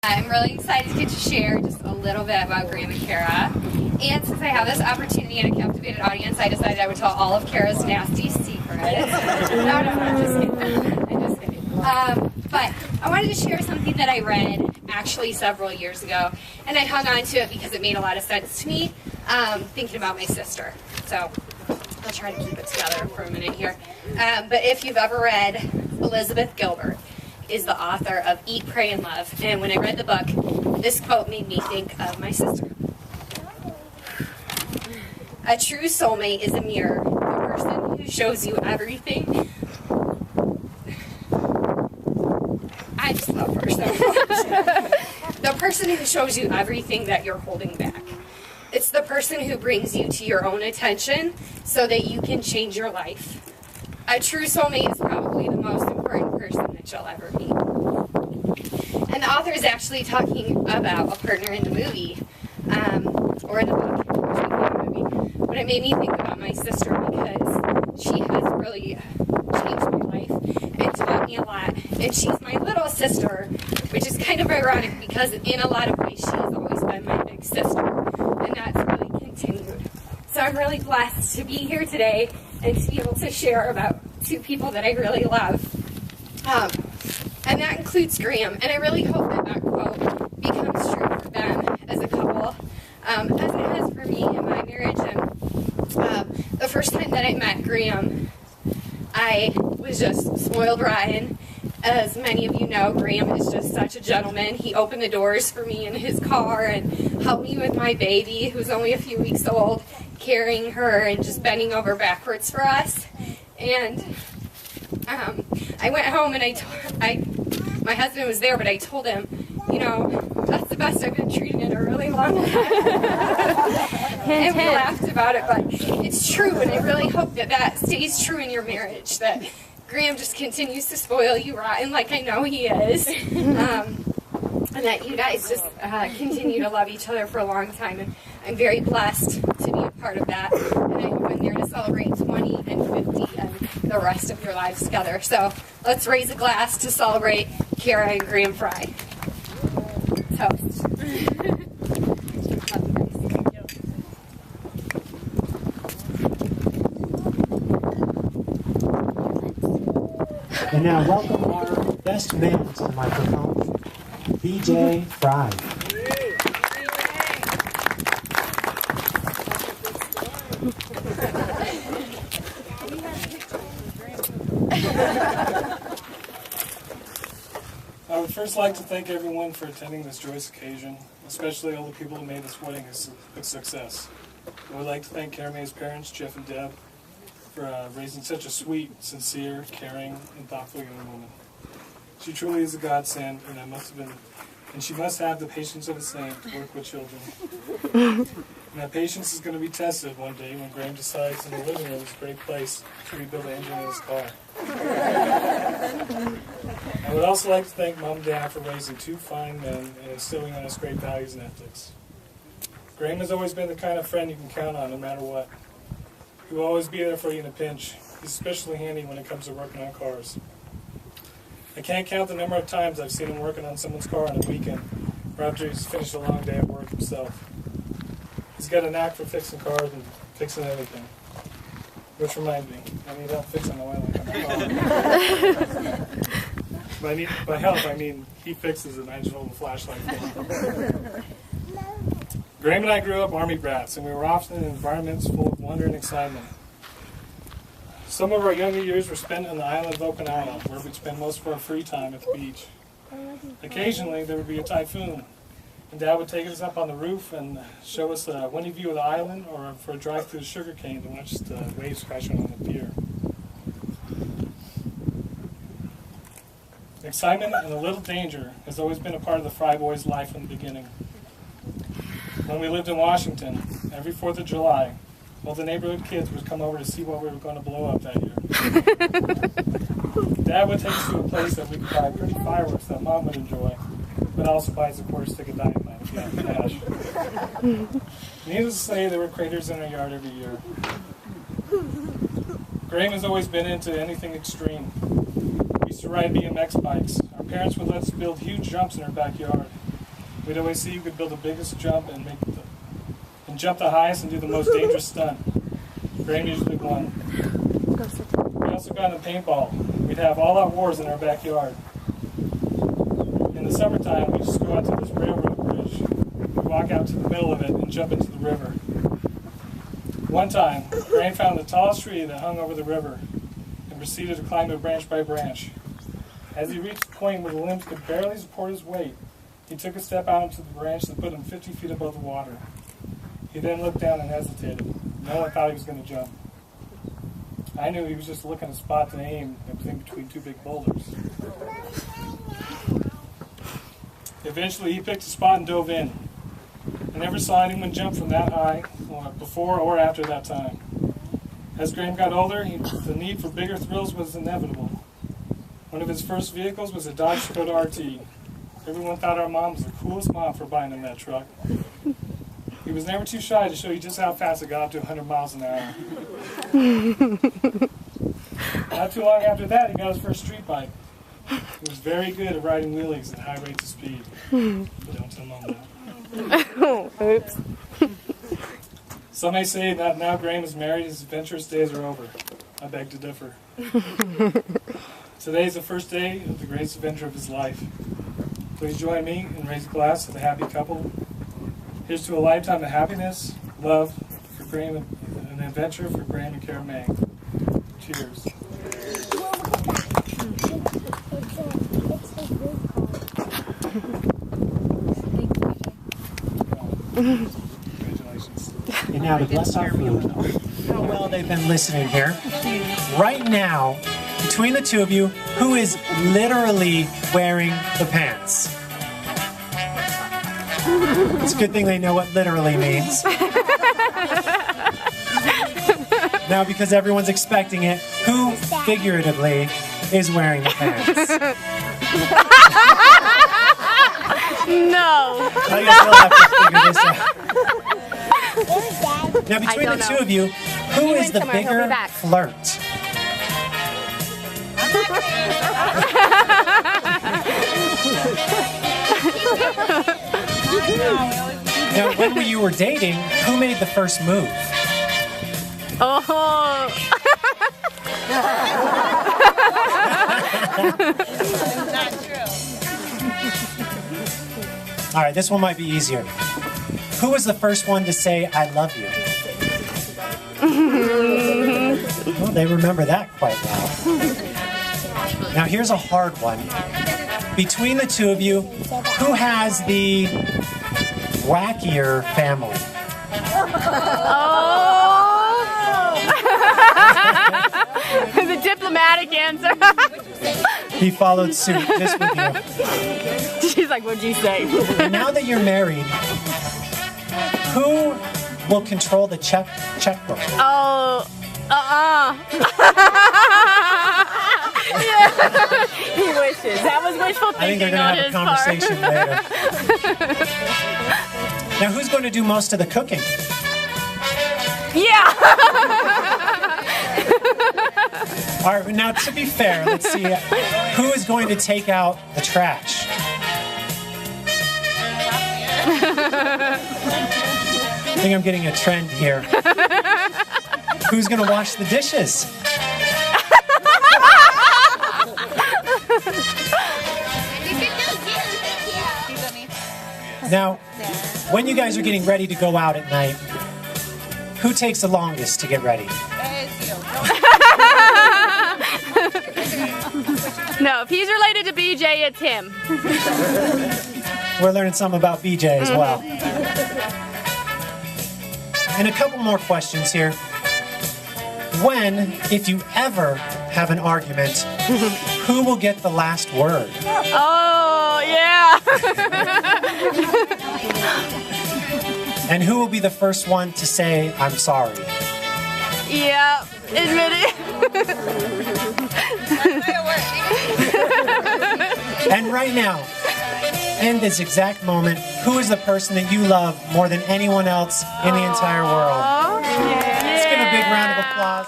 I'm really excited to get to share just a little bit about Graham and Cara. And since I have this opportunity and a captivated audience, I decided I would tell all of Cara's nasty secrets. No, I'm just kidding. I'm just kidding. But I wanted to share something that I read actually several years ago, and I hung on to it because it made a lot of sense to me, thinking about my sister. So I'll try to keep it together for a minute here. But if you've ever read Elizabeth Gilbert, is the author of Eat, Pray, and Love. And when I read the book, this quote made me think of my sister. A true soulmate is a mirror, the person who shows you everything. I just love her so much. The person who shows you everything that you're holding back. It's the person who brings you to your own attention so that you can change your life. A true soulmate is probably the most important person that you'll ever meet. And the author is actually talking about a partner in the movie, or in the book, which became a movie. But it made me think about my sister because she has really changed my life and taught me a lot. And she's my little sister, which is kind of ironic because in a lot of ways she has always been my big sister. And that's really continued. So I'm really blessed to be here today and to be able to share about two people that I really love. And that includes Graham. And I really hope that that quote becomes true for them as a couple, as it has for me in my marriage. And the first time that I met Graham, I was just spoiled rotten. As many of you know, Graham is just such a gentleman. He opened the doors for me in his car and helped me with my baby, who's only a few weeks old, carrying her and just bending over backwards for us. And I went home and my husband was there, but I told him, you know, that's the best I've been treated in a really long time. And we laughed about it, but it's true, and I really hope that that stays true in your marriage, that Graham just continues to spoil you rotten like I know he is, and that you guys just continue to love each other for a long time. And I'm very blessed to be a part of that, and I hope I'm there to celebrate 20 and 50 and the rest of your lives together. So let's raise a glass to celebrate Cara and Graham Fry. Toast. And now welcome our best man to the microphone, BJ Fry. I would first like to thank everyone for attending this joyous occasion, especially all the people who made this wedding a success. I would like to thank Cara Mae's parents, Jeff and Deb, for raising such a sweet, sincere, caring, and thoughtful young woman. She truly is a godsend, and she must have the patience of a saint to work with children. And that patience is going to be tested one day when Graham decides in the living room is a great place to rebuild the engine in his car. I would also like to thank Mom and Dad for raising two fine men and instilling on us great values and ethics. Graham has always been the kind of friend you can count on no matter what. He will always be there for you in a pinch. He's especially handy when it comes to working on cars. I can't count the number of times I've seen him working on someone's car on a weekend or after he's finished a long day at work himself. He's got a knack for fixing cars and fixing everything. Which reminds me, I need help fixing the oil in my car. By help, I mean he fixes it and I just hold the flashlight for him. Graham and I grew up Army brats, and we were often in environments full of wonder and excitement. Some of our younger years were spent on the island of Okinawa, where we'd spend most of our free time at the beach. Occasionally, there would be a typhoon, and Dad would take us up on the roof and show us a windy view of the island, or for a drive through the sugar cane to watch the waves crashing on the pier. Excitement and a little danger has always been a part of the Fry boys' life from the beginning. When we lived in Washington, every 4th of July, all the neighborhood kids would come over to see what we were going to blow up that year. Dad would take us to a place that we could buy pretty fireworks that Mom would enjoy, but also buys a quarter stick of dynamite if you have cash. Needless to say, there were craters in our yard every year. Graham has always been into anything extreme. We used to ride BMX bikes. Our parents would let us build huge jumps in our backyard. We'd always see who could build the biggest jump and jump the highest and do the most dangerous stunt. Graham usually won. We also got into paintball. We'd have all-out wars in our backyard. In the summertime, we'd just go out to this railroad bridge. We'd walk out to the middle of it and jump into the river. One time, Graham found the tallest tree that hung over the river and proceeded to climb it branch by branch. As he reached the point where the limbs could barely support his weight, he took a step out onto the branch that put him 50 feet above the water. He then looked down and hesitated. No one thought he was going to jump. I knew he was just looking a spot to aim that was in between two big boulders. Eventually, he picked a spot and dove in. I never saw anyone jump from that high, before or after that time. As Graham got older, the need for bigger thrills was inevitable. One of his first vehicles was a Dodge Dakota RT. Everyone thought our mom was the coolest mom for buying him that truck. He was never too shy to show you just how fast it got up to 100 miles an hour. Not too long after that, he got his first street bike. He was very good at riding wheelies at high rates of speed. But don't tell Mom that. Oops. Some may say that now Graham is married, his adventurous days are over. I beg to differ. Today is the first day of the greatest adventure of his life. Please join me and raise a glass to the happy couple. Here's to a lifetime of happiness, love for Graham, and an adventure for Graham and Cara May. Cheers. Congratulations. And now to bless our food. How well they've been listening here. Right now, between the two of you, who is literally wearing the pants? It's a good thing they know what literally means. Now, because everyone's expecting it, who figuratively is wearing the pants? No. I guess we'll have to figure this out. Now, between the two of you, who is the bigger flirt? Now, when you were dating, who made the first move? Oh. Not true. All right, this one might be easier. Who was the first one to say, "I love you"? Well, they remember that quite well. Now, here's a hard one. Between the two of you, who has the wackier family? Oh. The diplomatic answer. He followed suit just with you. She's like, what'd you say? And now that you're married, who will control the checkbook? Oh, yeah. He wishes. That was wishful I think they're thinking going to on have a his conversation later. Now, who's going to do most of the cooking? Yeah. All right, now to be fair, let's see who is going to take out the trash. I think I'm getting a trend here. Who's going to wash the dishes? Now, when you guys are getting ready to go out at night, who takes the longest to get ready? No, if he's related to BJ, it's him. We're learning something about BJ as well. And a couple more questions here. When, if you ever have an argument, who will get the last word? Oh, yeah. And who will be the first one to say, "I'm sorry"? Yeah, admit it. And right now, in this exact moment, who is the person that you love more than anyone else in the entire world? Yeah. Let's give a big round of applause.